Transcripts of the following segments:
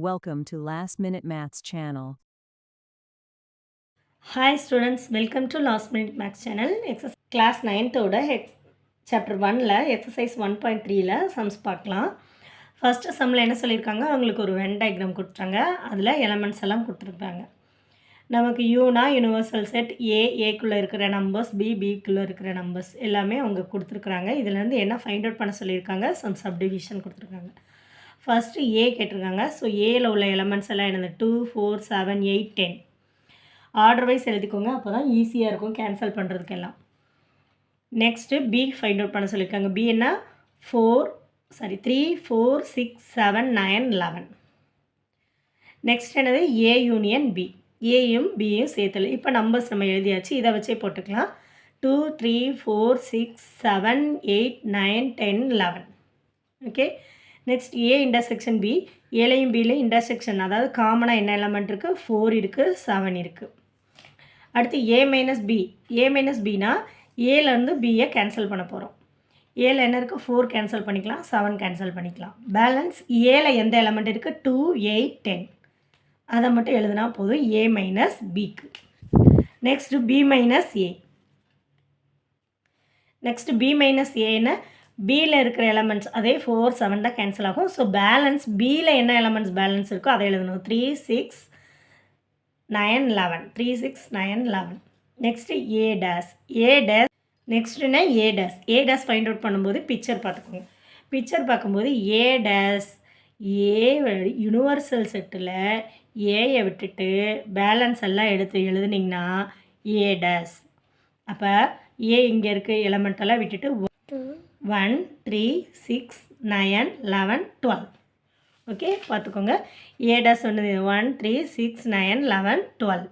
Welcome to Last Minute Maths channel. Hi students, welcome to Last Minute Maths channel. Class 9th ஓட chapter 1ல exercise 1.3ல sums பார்க்கலாம். First sumல என்ன சொல்லியிருக்காங்க, அவங்களுக்கு ஒரு Venn diagram கொடுத்துட்டாங்க. அதில் elements எல்லாம் கொடுத்துருக்காங்க. நமக்கு Uனா universal set, Aக்குள்ளே இருக்கிற numbers, Bக்குள்ளே இருக்கிற numbers எல்லாமே அவங்க கொடுத்துருக்குறாங்க. இதுலேருந்து என்ன find out பண்ண சொல்லியிருக்காங்க, some subdivision கொடுத்துருக்காங்க. First A கேட்டிருக்காங்க. ஸோ ஏல உள்ள elements எல்லாம் என்னது 2, 4, 7, 8, 10. ஆர்டர் வைஸ் எழுதிக்கோங்க, அப்போ தான் ஈஸியாக இருக்கும் கேன்சல் பண்ணுறதுக்கெல்லாம். நெக்ஸ்ட்டு பி ஃபைண்ட் அவுட் பண்ண சொல்லியிருக்காங்க. பி என்ன 3, 4, 6, 7, 9, 11. நெக்ஸ்ட் என்னது ஏ யூனியன் பி. ஏயும் பியும் சேர்த்தல். இப்போ நம்பர்ஸ் நம்ம எழுதியாச்சு, இதை வச்சே போட்டுக்கலாம். 2, 3, 4, 6, 7, 8, 9, 10, 11. Okay. Next A intersection B. ஏலையும் பிலையும் இன்டர்செக்ஷன், அதாவது காமனாக என்ன எலமெண்ட் இருக்குது, 4 இருக்குது, 7 இருக்குது. அடுத்து ஏ மைனஸ் பி. ஏ மைனஸ் பினா ஏலேருந்து பியை கேன்சல் பண்ண போகிறோம். ஏல என்ன இருக்குது, 4 கேன்சல் பண்ணிக்கலாம், 7 கேன்சல் பண்ணிக்கலாம். பேலன்ஸ் ஏல எந்த எலமெண்ட் இருக்குது, 2, 8, 10. அதை மட்டும் எழுதுனா போதும் ஏ மைனஸ் பிக்கு. நெக்ஸ்ட்டு பி மைனஸ் ஏ. நெக்ஸ்ட்டு பி மைனஸ் ஏன்னா பியில் இருக்கிற எலமெண்ட்ஸ் அதே 4, 7 தான் கேன்சல் ஆகும். ஸோ பேலன்ஸ் பியில் என்ன எலமெண்ட்ஸ் பேலன்ஸ் இருக்கோ அதை எழுதணும். 3, 6, 9, 11. 3, 6, 9, 11. Next A dash. A dash நெக்ஸ்ட்டுன்னா A dash. A dash find out பண்ணும்போது பிக்சர் பார்த்துக்கோங்க. பிக்சர் பார்க்கும்போது ஏ டேஸ் ஏ யூனிவர்சல் செட்டில் ஏயை விட்டுட்டு பேலன்ஸ் எல்லாம் எடுத்து எழுதுனிங்கன்னா ஏ டேஸ். அப்போ ஏ இங்கே இருக்க எலமெண்ட்டெல்லாம் விட்டுட்டு 1, 3, 6, 9, 11, 12. ஓகே, பார்த்துக்கோங்க. ஏ டேஸ் சொன்னது 1, 3, 6, 9, 11, 12.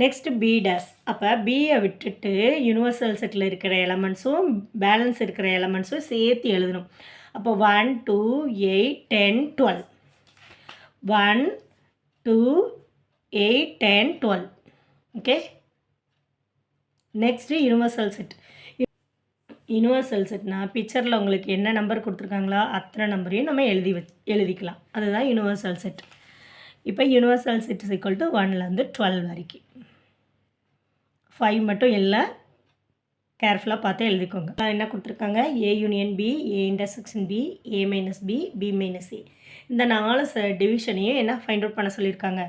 Next B dash. அப்போ பியை விட்டுட்டு யூனிவர்சல் செட்டில் இருக்கிற எலமெண்ட்ஸும் பேலன்ஸ் இருக்கிற எலமெண்ட்ஸும் சேர்த்து எழுதணும். அப்போ 1, 2, 8, 10, 12. 1, 2, 8, 10, 12. Okay. Next universal set. Universal செட்னா பிக்சரில் உங்களுக்கு என்ன நம்பர் கொடுத்துருக்காங்களோ அத்தனை நம்பரையும் நம்ம எழுதிக்கலாம். அதுதான் யூனிவர்சல் செட். இப்போ universal set is equal to 1லேருந்து 12 வரைக்கும். 5 மட்டும் எல்லாம் கேர்ஃபுல்லாக பார்த்து எழுதிக்கோங்க. என்ன கொடுத்துருக்காங்க, A union B, A intersection B, A minus B, B minus A. இந்த 4 டிவிஷனையும் என்ன ஃபைண்ட் அவுட் பண்ண சொல்லியிருக்காங்க,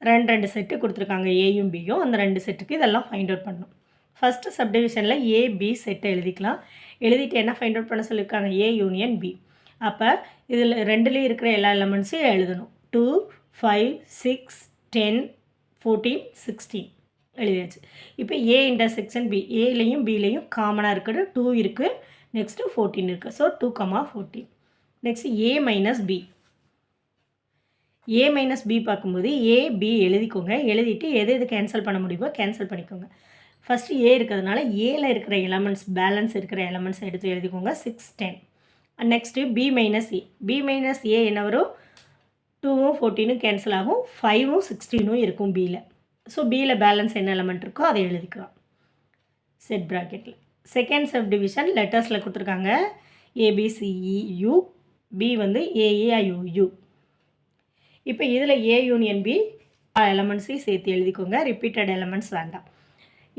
2 செட்டு கொடுத்துருக்காங்க, ஏயும் பியும். அந்த 2 செட்டுக்கு இதெல்லாம் ஃபைண்ட் அவுட் பண்ணணும். ஃபஸ்ட்டு சப்டிவிஷனில் ஏபி செட்டை எழுதிக்கலாம். எழுதிட்டு என்ன ஃபைண்ட் அவுட் பண்ண சொல்லியிருக்காங்க, ஏ யூனியன் பி. அப்போ இதில் 2லேயும் இருக்கிற எல்லா எலமெண்ட்ஸையும் எழுதணும். 2, 5, 6, 10, 14, 16 எழுதியாச்சு. இப்போ ஏ இன்டர்செக்ஷன் பி. ஏலையும் பிலையும் காமனாக இருக்கிறது 2 இருக்குது, நெக்ஸ்ட்டு 14 இருக்குது. So 2, 14. Next A minus B. A minus B பார்க்கும்போது ஏ பி எழுதிக்கோங்க. எழுதிட்டு எது கேன்சல் பண்ண முடியுமோ கேன்சல் பண்ணிக்கோங்க. ஃபஸ்ட்டு ஏ இருக்கிறதுனால ஏல இருக்கிற எலமெண்ட்ஸ் பேலன்ஸ் இருக்கிற எலமெண்ட்ஸ் எடுத்து எழுதிக்கோங்க. 6, 10. நெக்ஸ்ட்டு பி மைனஸ் ஏ. பி மைனஸ் ஏ என்ன வரும், 2ம் 14ம் கேன்சல் ஆகும், 5ம் 16ம் இருக்கும் பியில். ஸோ பியில் பேலன்ஸ் என்ன எலமெண்ட் இருக்கோ அதை எழுதிக்கலாம் செட் ப்ராக்கெட்டில். செகண்ட் சப் டிவிஷன் லெட்டர்ஸில் கொடுத்துருக்காங்க. ஏபிசிஇயூ. பி வந்து ஏஏஐயூ. இப்போ இதில் ஏ யூனியன் பி எலமெண்ட்ஸையும் சேர்த்து எழுதிக்கோங்க. ரிப்பீட்டட் எலமெண்ட்ஸ் வேண்டாம்.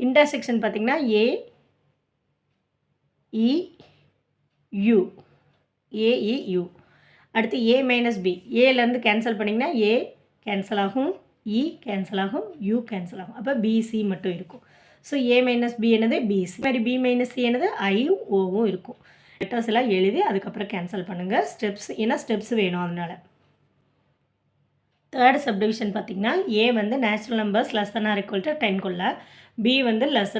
இன்டர்செக்ஷன் பார்த்திங்கன்னா ஏஇயூ. ஏஇயூ. அடுத்து ஏ மைனஸ் பி. ஏலேருந்து கேன்சல் பண்ணிங்கன்னா ஏ கேன்சல் ஆகும், இ கேன்சல் ஆகும், யூ கேன்சல் ஆகும். அப்போ பிசி மட்டும் இருக்கும். ஸோ ஏ மைனஸ் பி என்னது பிசி. மாதிரி பி மைனஸ் சி என்னது ஐயும் ஓவும் இருக்கும். லெட்டர்ஸ் எல்லாம் எழுதி அதுக்கப்புறம் கேன்சல் பண்ணுங்கள். ஸ்டெப்ஸ் ஏன்னா ஸ்டெப்ஸ் வேணும் அதனால். தேர்ட் சப்டிவிஷன் பார்த்திங்கன்னா ஏ வந்து natural numbers less than or equal to 10க்குள்ளே, பி வந்து லெஸ்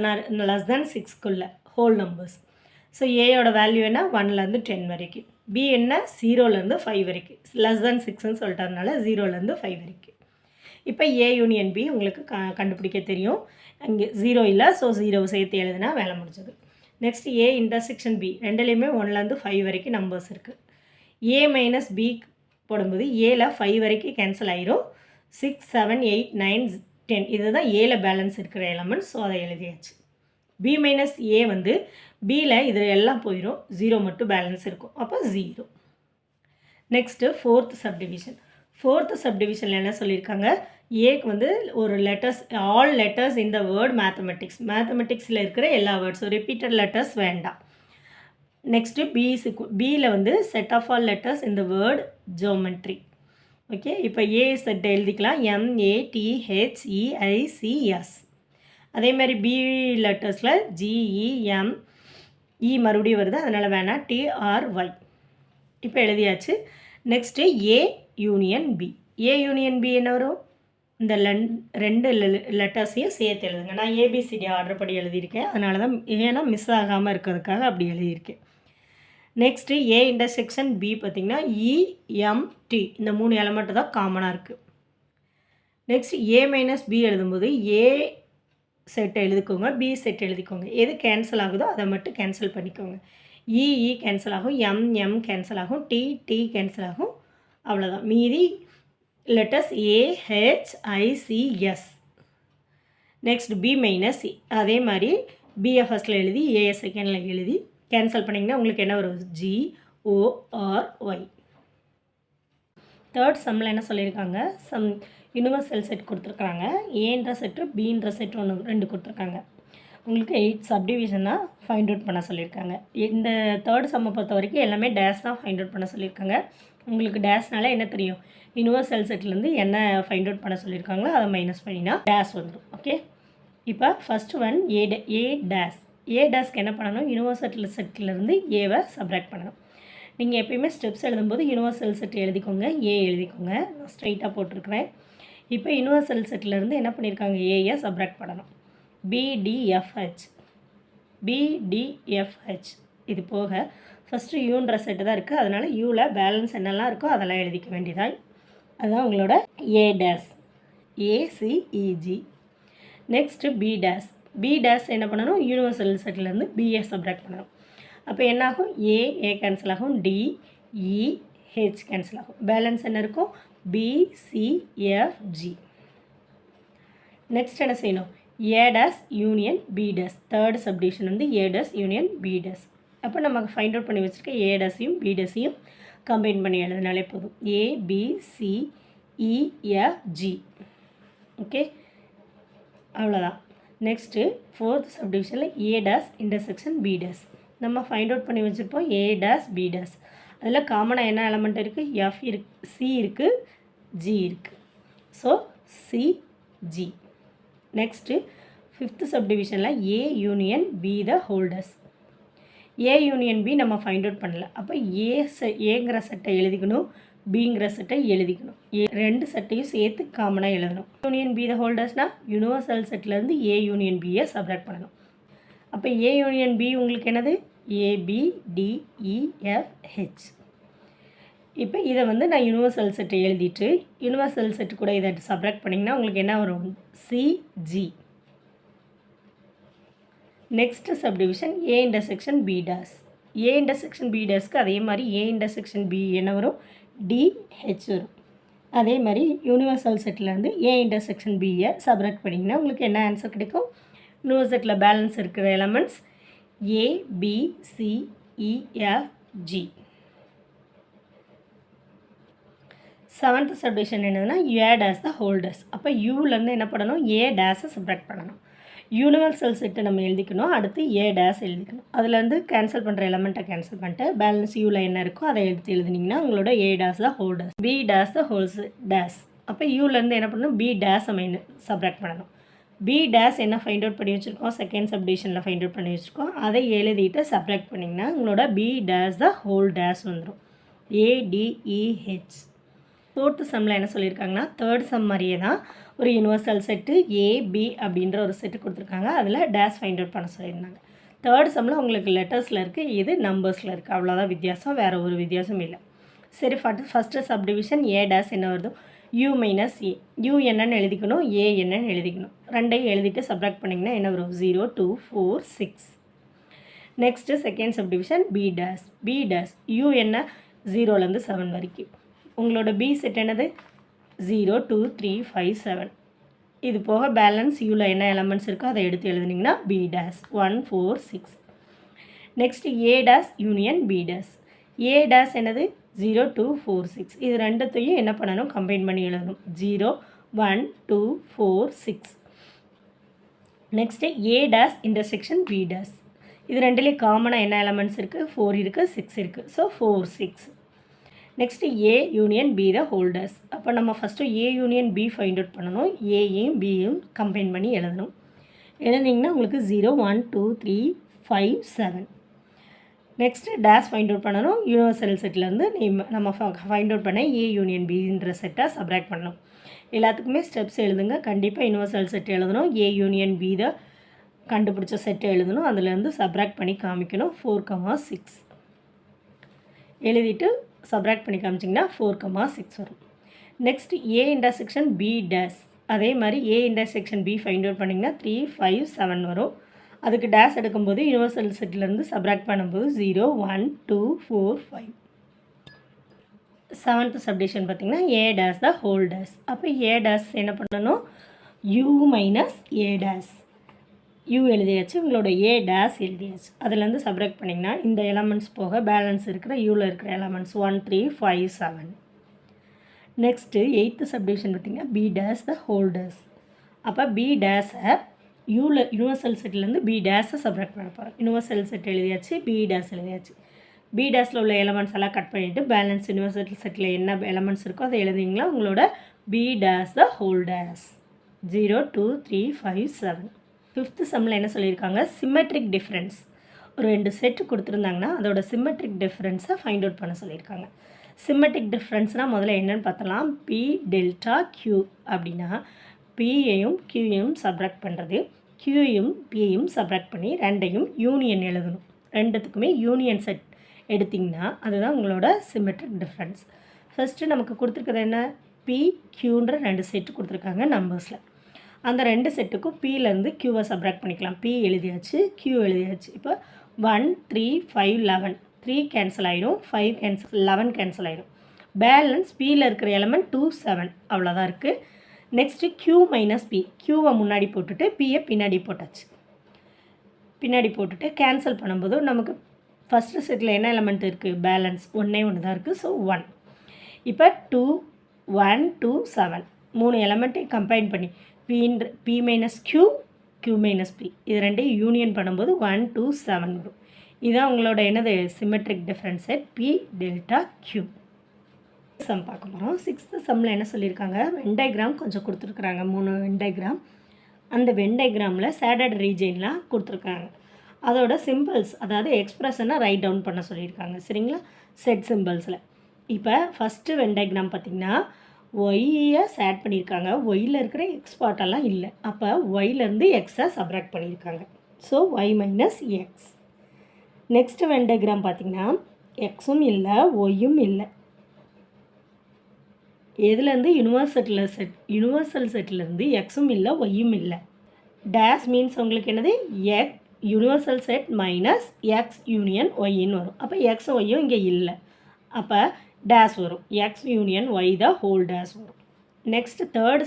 தென் 6க்குள்ளே ஹோல் நம்பர்ஸ். ஸோ ஏயோட வேல்யூ என்ன 1லேருந்து 10 வரைக்கும், பி என்ன 0லேருந்து 5 வரைக்கும். லெஸ் தென் 6ன்னு சொல்லிட்டதுனால 0லேருந்து 5 வரைக்கும். இப்போ ஏ யூனியன் பி உங்களுக்கு கண்டுபிடிக்க தெரியும். அங்கே 0 இல்லை, ஸோ 0 சேர்த்து எழுதுனா வேலை முடிஞ்சது. Next A intersection B. ரெண்டுலேயுமே 1லேருந்து 5 வரைக்கும் நம்பர்ஸ் இருக்குது. ஏ மைனஸ் பி போடும்போது ஏல 5 வரைக்கும் கேன்சல் ஆயிரும். 6, 7, 8, 9, 10 இதுதான் ஏல பேலன்ஸ் இருக்கிற எலமெண்ட்ஸ். ஸோ அதை எழுதியாச்சு. பி மைனஸ் ஏ வந்து பியில் இதில் எல்லாம் போயிடும், 0 மட்டும் பேலன்ஸ் இருக்கும். அப்போ 0. Next fourth subdivision. 4th சப்டிவிஷனில் என்ன சொல்லியிருக்காங்க, ஏக்கு வந்து ஒரு letters all letters in the word mathematics, மேத்தமெட்டிக்ஸில் இருக்கிற எல்லா வேர்ட்ஸும் ரிப்பீட்டட் லெட்டர்ஸ் வேண்டாம். நெக்ஸ்ட்டு பியில் வந்து set of all letters in the word geometry. Okay, இப்போ ஏ செட்டை எழுதிக்கலாம், MATHEICS. அதே மாதிரி பி லெட்டர்ஸில் GEM, மறுபடியும் வருது அதனால் வேணாம், TRY. இப்போ எழுதியாச்சு. Next A union B. A union B என்ன வரும், இந்த ரெண்டு லெட்டர்ஸையும் சேர்த்து எழுதுங்க. நான் ஏபிசிடி ஆர்டர் படி எழுதியிருக்கேன், அதனால தான், ஏன்னா மிஸ் ஆகாமல் இருக்கிறதுக்காக அப்படி எழுதியிருக்கேன். நெக்ஸ்ட்டு ஏ இன்டர்செக்ஷன் பி பார்த்திங்கன்னா EMT, இந்த 3 எலமெண்ட்டு தான் காமனாக இருக்குது. நெக்ஸ்ட் ஏ மைனஸ் பி எழுதும்போது ஏ செட் எழுதிக்கோங்க, பி செட் எழுதிக்கோங்க. எது கேன்சல் ஆகுதோ அதை மட்டும் கேன்சல் பண்ணிக்கோங்க. இ கேன்சல் ஆகும், எம் கேன்சல் ஆகும், டி கேன்சல் ஆகும், அவ்வளோதான். மீதி letters AHICS. Next B minus C, அதே மாதிரி பியை ஃபஸ்ட்டில் எழுதி ஏ செகண்டில் எழுதி கேன்சல் பண்ணிங்கன்னா உங்களுக்கு என்ன வரும், GORY. தேர்ட் சம்மில் என்ன சொல்லியிருக்காங்க, யூனிவர்சல் செட் கொடுத்துருக்காங்க. ஏன்ற செட்டு பின்ற செட் 2 கொடுத்துருக்காங்க. உங்களுக்கு 8 சப்டிவிஷனாக ஃபைண்ட் அவுட் பண்ண சொல்லியிருக்காங்க. இந்த தேர்ட் சம்மை பொறுத்த வரைக்கும் எல்லாமே டேஷ் தான் ஃபைண்ட் அவுட் பண்ண சொல்லியிருக்காங்க. உங்களுக்கு டேஷ்னால என்ன தெரியும், யூனிவர்சல் செட்லேருந்து என்ன ஃபைண்ட் அவுட் பண்ண சொல்லியிருக்காங்களோ அதை மைனஸ் பண்ணினா டேஷ் வந்துடும். ஓகே, இப்போ ஃபஸ்ட்டு ஒன் ஏ டேஷ்க்கு என்ன பண்ணணும், யூனிவர்சல் செட்லேருந்து ஏவை சப்ராக்ட் பண்ணணும். நீங்கள் எப்பயுமே ஸ்டெப்ஸ் எழுதும்போது யூனிவர்சல் செட் எழுதிக்கோங்க, ஏ எழுதிக்கோங்க. நான் ஸ்ட்ரைட்டாக போட்டிருக்கிறேன். இப்போ யூனிவர்சல் செட்லேருந்து என்ன பண்ணியிருக்காங்க, ஏயை சப்ராக்ட் பண்ணணும். BDFH இது போக ஃபஸ்ட்டு யூன்ற செட்டு தான் இருக்குது, அதனால் யூவில் பேலன்ஸ் என்னெல்லாம் இருக்கோ அதெல்லாம் எழுதிக்க வேண்டியதான். அதுதான் உங்களோட A dash, ACEG. Next B dash என்ன பண்ணணும், யூனிவர்சல் செட்லேருந்து பிஏ சப்ராக்ட் பண்ணணும். அப்போ என்னாகும், ஏ கேன்சல் ஆகும், DEH கேன்சல் ஆகும். பேலன்ஸ் என்ன இருக்கும், BCFG. நெக்ஸ்ட் என்ன செய்யணும், A dash union B dash. Third subdivision வந்து A dash union B dash. அப்போ நமக்கு ஃபைண்ட் அவுட் பண்ணி வச்சுருக்க ஏ டேஷையும் பி டேஷையும் கம்பைன் பண்ணி எழுதினாலே போதும், ABCEFG. ஓகே, அவ்வளோதான். நெக்ஸ்ட்டு ஃபோர்த் சப்டிவிஷனில் A dash intersection B dash நம்ம ஃபைண்ட் அவுட் பண்ணி வச்சுருப்போம். ஏ டேஷ் பி டேஷ், அதில் காமனாக என்ன எலமெண்ட் இருக்குது, F இருக்குது, C இருக்குது, G இருக்குது. So CG. நெக்ஸ்ட்டு ஃபிஃப்த் சப்டிவிஷனில் A union B the whole dash. A union B நம்ம ஃபைண்ட் அவுட் பண்ணல, அப்போ ஏங்கிற செட்டை எழுதிக்கணும், பிங்கிற செட்டை எழுதிக்கணும். ரெண்டு செட்டையும் சேர்த்து காமனாக எழுதணும். யூனியன் பி த ஹோல்டர்ஸ்னால் யூனிவர்சல் செட்லேருந்து ஏ யூனியன் பியை சப்ராக்ட் பண்ணணும். அப்போ ஏ யூனியன் பி உங்களுக்கு என்னது, ABDEFH. இப்போ இதை வந்து நான் யூனிவர்சல் செட்டை எழுதிட்டு யூனிவர்சல் செட்டு கூட இதை சப்ராக்ட் பண்ணிங்கன்னா உங்களுக்கு என்ன வரும், CG. Next subdivision A intersection B dash. A intersection B டேஷ்க்கு அதே மாதிரி ஏ இன்டர்செக்ஷன் பி என்ன வரும், DH வரும். அதே மாதிரி யூனிவர்சல் செட்லேருந்து ஏ இன்டர்செக்ஷன் பியை சப்ராக்ட் பண்ணிங்கன்னா உங்களுக்கு என்ன ஆன்சர் கிடைக்கும், யூனிவர்செட்டில் பேலன்ஸ் இருக்கிற எலமெண்ட்ஸ் ABCEFG. செவன்த் சப்டிவிஷன் என்னதுன்னா ஏ டேஷ் த ஹோல்டர்ஸ். அப்போ யூலேருந்து என்ன பண்ணணும், ஏ டேஷை சப்ராக்ட் பண்ணணும். யூனிவர்சல் செட்டை நம்ம எழுதிக்கணும், அடுத்து ஏ டேஷ் எழுதிக்கணும். அதுலேருந்து கேன்சல் பண்ணுற எலமெண்ட்டை கேன்சல் பண்ணிட்டு பேலன்ஸ் யூவில் என்ன இருக்கோ அதை எடுத்து எழுதினீங்கன்னா உங்களோட A dash the whole dash, B dash the whole dash. அப்போ யூலேருந்து என்ன பண்ணணும், பி டேஷை சப்ராக்ட் பண்ணணும். பி டேஷ் என்ன ஃபைண்ட் அவுட் பண்ணி வச்சுருக்கோம், செகண்ட் சப்டிவிஷனில் ஃபைண்ட் அவுட் பண்ணி வச்சுருக்கோம், அதை எழுதிட்டு சப்ராக்ட் பண்ணிங்கன்னா உங்களோட B dash the whole dash வந்துடும், ADEH. ஃபோர்த்து சம்மில் என்ன சொல்லியிருக்காங்கன்னா தேர்ட் சம் மாதிரியே தான் ஒரு யூனிவர்சல் செட்டு AB அப்படின்ற ஒரு செட்டு கொடுத்துருக்காங்க, அதில் டேஷ் ஃபைண்ட் அவுட் பண்ண சொல்லியிருந்தாங்க. தேர்ட் சம்மில் உங்களுக்கு லெட்டர்ஸில் இருக்குது, இது நம்பர்ஸில் இருக்குது, அவ்வளோதான் வித்தியாசம், வேறு ஒரு வித்தியாசம் இல்லை. சரி, ஃபஸ்ட்டு சப்டிவிஷன் ஏ டேஷ் என்ன வருது, U மைனஸ் ஏ. யூ என்னன்னு எழுதிக்கணும், ஏ என்னன்னு எழுதிக்கணும். ரெண்டையும் எழுதிட்டு சப்ராக்ட் பண்ணிங்கன்னா என்ன வரும், 0, 2, 4, 6. Next second subdivision B dash. U என்ன 0லேருந்து 7 வரைக்கும். உங்களோட பி செட் என்னது, 0, 2, 3, 5, 7. இது போக பேலன்ஸ் யூவில் என்ன எலமெண்ட்ஸ் இருக்கோ அதை எடுத்து எழுதுனீங்கன்னா B dash 1, 4, 6. Next A dash union B dash. A dash என்னது 0 2 4 6 இது ரெண்டுத்தையும் என்ன பண்ணணும் கம்பைன் பண்ணி எழுதணும் 0 1 2 4 6 next A dash intersection B dash இது ரெண்டுலேயும் காமனாக என்ன எலமெண்ட்ஸ் இருக்குது 4 இருக்குது 6 இருக்குது so 4 6 next A union B the whole dash அப்போ நம்ம first A union B find out பண்ணணும் ஏயும் பியும் கம்பைன் பண்ணி எழுதணும் எழுதிங்கன்னா உங்களுக்கு 0 1 2 3 5 7 நெக்ஸ்ட்டு டேஷ் ஃபைண்ட் அவுட் பண்ணணும் யூனிவர்சல் செட்லேருந்து நம்ம ஃபைண்ட் அவுட் பண்ண ஏ யூனியன் பின்ற செட்டை சப்ராக்ட் பண்ணணும் எல்லாத்துக்குமே ஸ்டெப்ஸ் எழுதுங்க கண்டிப்பாக யூனிவர்சல் செட் எழுதணும் ஏ யூனியன் பி த கண்டுபிடிச்ச செட்டை எழுதணும் அதுலேருந்து சப்ராக்ட் பண்ணி காமிக்கணும் 4 6 எழுதிட்டு சப்ராக்ட் பண்ணி காமிச்சிங்கன்னா 4 6 வரும் next A intersection B dash அதே மாதிரி A intersection B find out பண்ணிங்கன்னா 3 5 7 வரும் அதுக்கு டேஷ் எடுக்கும்போது யூனிவர்சல் செட்லேருந்து சப்ராக்ட் பண்ணும்போது 0 1 2 4 5 செவன்த் சப்டிஷன் பார்த்திங்கன்னா ஏ டேஷ் த ஹோல் டேஷ் அப்போ ஏ டேஷ் என்ன பண்ணணும் you minus A dash you எழுதியாச்சு உங்களோட ஏ டேஷ் எழுதியாச்சு அதுலேருந்து சப்ராக்ட் பண்ணிங்கன்னா இந்த எலமெண்ட்ஸ் போக பேலன்ஸ் இருக்கிற யூவில் இருக்கிற எலமெண்ட்ஸ் 1 3 5 7 நெக்ஸ்ட்டு எயித்து சப்டிவிஷன் பார்த்திங்கன்னா B dash the whole dash அப்போ பி டேஷை யூனிவர்சல் செட்லேருந்து பி டேஷை சப்ராக்ட் பண்ண போகிறோம் யூனிவர்சல் செட் எழுதியாச்சு பி டேஷ் எழுதியாச்சு பி டேஷில் உள்ள எலமெண்ட்ஸ் எல்லாம் கட் பண்ணிவிட்டு பேலன்ஸ் யூனிவர்சல் செட்டில் என்ன எலமெண்ட்ஸ் இருக்கோ அதை எழுதிங்களா உங்களோட B dash the whole dash 0 2 3 5 7 fifth சம்மில் என்ன சொல்லியிருக்காங்க சிம்மெட்ரிக் டிஃப்ரென்ஸ் ஒரு 2 செட்டு கொடுத்துருந்தாங்கன்னா அதோட சிம்மெட்ரிக் டிஃப்ரென்ஸை ஃபைண்ட் அவுட் பண்ண சொல்லியிருக்காங்க சிம்மெட்ரிக் டிஃப்ரென்ஸ்னால் முதல்ல என்னென்னு பார்த்தலாம் பி டெல்டா க்யூ அப்படின்னா பியையும் கியூயையும் சப்ராக்ட் பண்ணுறது கியூயையும் பியையும் சப்ராக்ட் பண்ணி ரெண்டையும் யூனியன் எழுதணும் ரெண்டுத்துக்குமே யூனியன் செட் எடுத்திங்கன்னா அதுதான் உங்களோட சிம்மெட்ரிக் டிஃப்ரென்ஸ் ஃபஸ்ட்டு நமக்கு கொடுத்துருக்குறது என்ன பி கியூன்ற 2 செட்டு கொடுத்துருக்காங்க நம்பர்ஸில் அந்த 2 செட்டுக்கும் பியிலேருந்து கியூவை சப்ராக்ட் பண்ணிக்கலாம் பி எழுதியாச்சு கியூ எழுதியாச்சு இப்போ 1 3 5 11 3 கேன்சல் ஆகிடும் 5 கேன்சல் 11 கேன்சல் ஆகிடும் பேலன்ஸ் பியில் இருக்கிற எலமெண்ட் 2 7 அவ்வளோதான் இருக்குது நெக்ஸ்ட்டு கியூ மைனஸ் பி கியூவை முன்னாடி போட்டுட்டு பியை பின்னாடி போட்டாச்சு பின்னாடி போட்டுட்டு கேன்சல் பண்ணும்போது நமக்கு ஃபஸ்ட்டு செட்டில் என்ன எலமெண்ட் இருக்குது பேலன்ஸ் ஒன்றே ஒன்று தான் இருக்குது ஸோ 1 இப்போ 2 1 2 7 3 எலமெண்ட்டையும் கம்பைன் பண்ணி P minus Q minus P இது ரெண்டையும் யூனியன் பண்ணும்போது 1 2 7 வரும் இதுதான் உங்களோட என்னது symmetric difference set P delta Q sum பார்க்க போகிறோம் சிக்ஸ்த்து சம்மில் என்ன சொல்லியிருக்காங்க வென் டயக்ராம் கொஞ்சம் கொடுத்துருக்குறாங்க 3 வென் டயக்ராம் அந்த வென் டயக்ராமில் ஷேடட் ரீஜன்லாம் கொடுத்துருக்காங்க அதோட சிம்பிள்ஸ் அதாவது எக்ஸ்ப்ரெஷனை ரைட் டவுன் பண்ண சொல்லியிருக்காங்க சரிங்களா செட் சிம்பிள்ஸில் இப்போ ஃபஸ்ட்டு வென் டயக்ராம் பார்த்திங்கன்னா ஒய்யை ஆட் பண்ணியிருக்காங்க ஒயில் இருக்கிற எக்ஸ் பார்ட்டெல்லாம் இல்லை அப்போ ஒய்லேருந்து எக்ஸை சப்ராக்ட் பண்ணியிருக்காங்க so Y minus X next Venn diagram பார்த்திங்கன்னா எக்ஸும் இல்லை ஒய்யும் இல்லை எதுலேருந்து யூனிவர்சல் செட்லேருந்து எக்ஸும் இல்லை ஒய்யும் இல்லை டேஷ் மீன்ஸ் உங்களுக்கு என்னது universal set minus X union ஒய்ன்னு வரும் அப்போ எக்ஸ் ஒய்யும் இங்கே இல்லை அப்போ டேஷ் வரும் X union Y the whole dash வரும் நெக்ஸ்ட்டு தேர்டு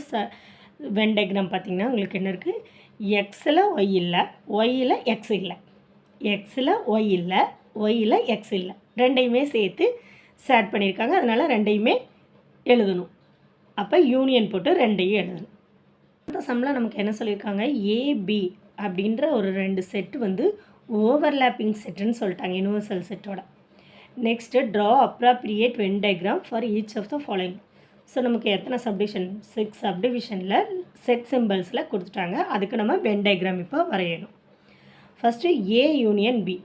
வென் டயக்ராம் பார்த்திங்கன்னா உங்களுக்கு என்ன இருக்குது எக்ஸில் ஒய் இல்லை ஒய்யில் எக்ஸ் இல்லை எக்ஸில் ஒய் இல்லை ஒய்யில் எக்ஸ் இல்லை ரெண்டையுமே சேர்த்து சேட் பண்ணியிருக்காங்க அதனால் ரெண்டையுமே எழுதணும் அப்போ யூனியன் போட்டு ரெண்டையும் எழுதணும் இந்த சம்மில் நமக்கு என்ன சொல்லியிருக்காங்க ஏபி அப்படின்ற ஒரு 2 செட்டு வந்து ஓவர்லேப்பிங் செட்டுன்னு சொல்லிட்டாங்க யூனிவர்சல் செட்டோட next draw appropriate Venn diagram for each of the following so நமக்கு எத்தனை சப்டிவிஷன் 6 சப்டிவிஷனில் செட் சிம்பிள்ஸில் கொடுத்துட்டாங்க அதுக்கு நம்ம வென் டயக்ராம் இப்போ வரையணும் ஃபஸ்ட்டு ஏ யூனியன் பி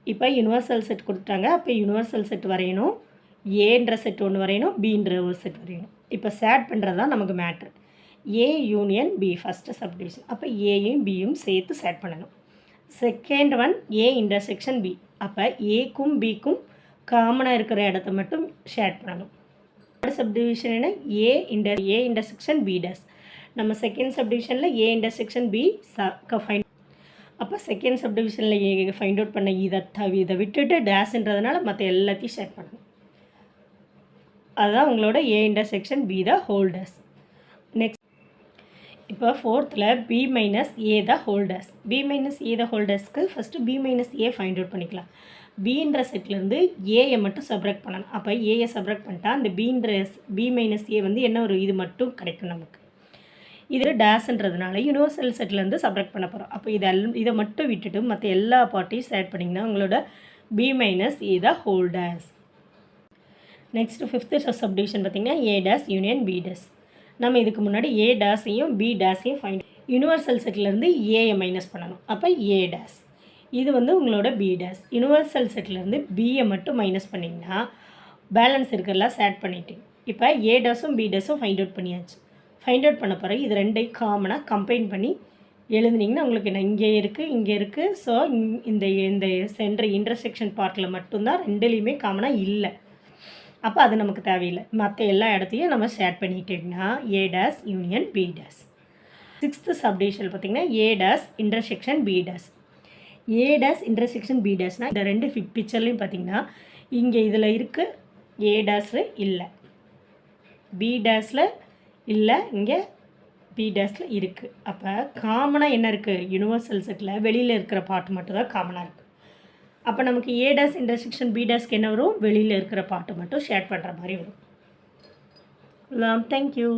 இப்போ யூனிவர்சல் செட் கொடுத்துட்டாங்க அப்போ யூனிவர்சல் செட் வரையணும் ஏன்ற செட் ஒன்று வரையணும் பின்ற ஒரு செட் வரையணும் இப்போ சேட் பண்ணுறது தான் நமக்கு matter A union B first subdivision அப்போ ஏயும் பியும் சேர்த்து சேட் பண்ணணும் second one A intersection B அப்போ ஏக்கும் பிக்கும் காமனாக இருக்கிற இடத்த மட்டும் ஷேட் பண்ணணும் தேர்ட் சப்டிவிஷன் என்ன ஏ இன்டர்செக்ஷன் பி டேஷ் நம்ம செகண்ட் சப்டிவிஷனில் ஏ இன்டர்செக்ஷன் பி ஃபைண்ட் அப்போ செகண்ட் சப்டிவிஷனில் ஏ ஃபைண்ட் அவுட் பண்ண இதை விட்டுட்டு டேஷ்ன்றதுனால மற்ற எல்லாத்தையும் ஷேட் பண்ணணும் அதுதான் உங்களோட A intersection B the whole dash next இப்போ ஃபோர்த்தில் B minus A the whole dash B minus A the whole டேஷ்க்கு first B minus A find out பண்ணிக்கலாம் பின்ற செட்லேருந்து ஏயை மட்டும் சப்ராக்ட் பண்ணணும். அப்போ ஏயை சப்ராக்ட் பண்ணிட்டா அந்த பி மைனஸ் ஏ வந்து என்ன ஒரு இது மட்டும் கிடைக்கும் நமக்கு. இது டேஸ்ன்றதுனால யூனிவர்சல் செட்லேருந்து சப்ராக்ட் பண்ண போகிறோம். அப்போ இதை மட்டும் விட்டுட்டு மற்ற எல்லா பார்ட்டையும் ஆட் பண்ணிங்கன்னா உங்களோட B minus A the whole dash. Next fifth subdivision பார்த்திங்கன்னா A dash union B dash. நம்ம இதுக்கு முன்னாடி ஏ டேஸையும் பி டேஸையும் ஃபைண்ட் யூனிவர்சல் செட்லேருந்து ஏயை மைனஸ் பண்ணணும். அப்போ ஏ டேஸ் இது வந்து உங்களோட பி டேஸ். யூனிவர்சல் செட்லேருந்து பியை மட்டும் மைனஸ் பண்ணிங்கன்னா பேலன்ஸ் இருக்கிறதெல்லாம் ஆட் பண்ணிட்டேன். இப்போ ஏ டேஸும் பி டேஸும் ஃபைண்ட் அவுட் பண்ணியாச்சு. ஃபைண்ட் அவுட் பண்ண பிறகு இது ரெண்டையும் காமனாக கம்பைன் பண்ணி எழுதுனீங்கன்னா உங்களுக்கு என்ன இங்கே இருக்குது இங்கே இருக்குது. ஸோ இந்த இந்த சென்டர் இன்டர்செக்ஷன் பார்ட்டில் மட்டும்தான் ரெண்டுலேயுமே காமனாக இல்லை. அப்போ அது நமக்கு தேவையில்லை. மற்ற எல்லா இடத்தையும் நம்ம ஷேர் பண்ணிட்டோம்னா A dash union B dash. Sixth subdivision பார்த்திங்கன்னா A dash intersection B dash. A dash intersection B டேஸ்னால் இந்த ரெண்டு பிக்சர்லையும் பார்த்திங்கன்னா இங்கே இதில் இருக்குது ஏ டேஸில் இல்லை, பி டேஸில் இல்லை, இங்கே பி டேஸில் இருக்குது. அப்போ காமனாக என்ன இருக்குது யூனிவர்சல் செட்டில் வெளியில் இருக்கிற பார்ட் மட்டும் தான் காமனாக இருக்குது. அப்போ நமக்கு ஏ டேஸ் இன்டர்செக்ஷன் பி டேஸ்க்கு என்ன வரும் வெளியில் இருக்கிற பார்ட்டு மட்டும் ஷேர் பண்ணுற மாதிரி வரும். தேங்க்யூ.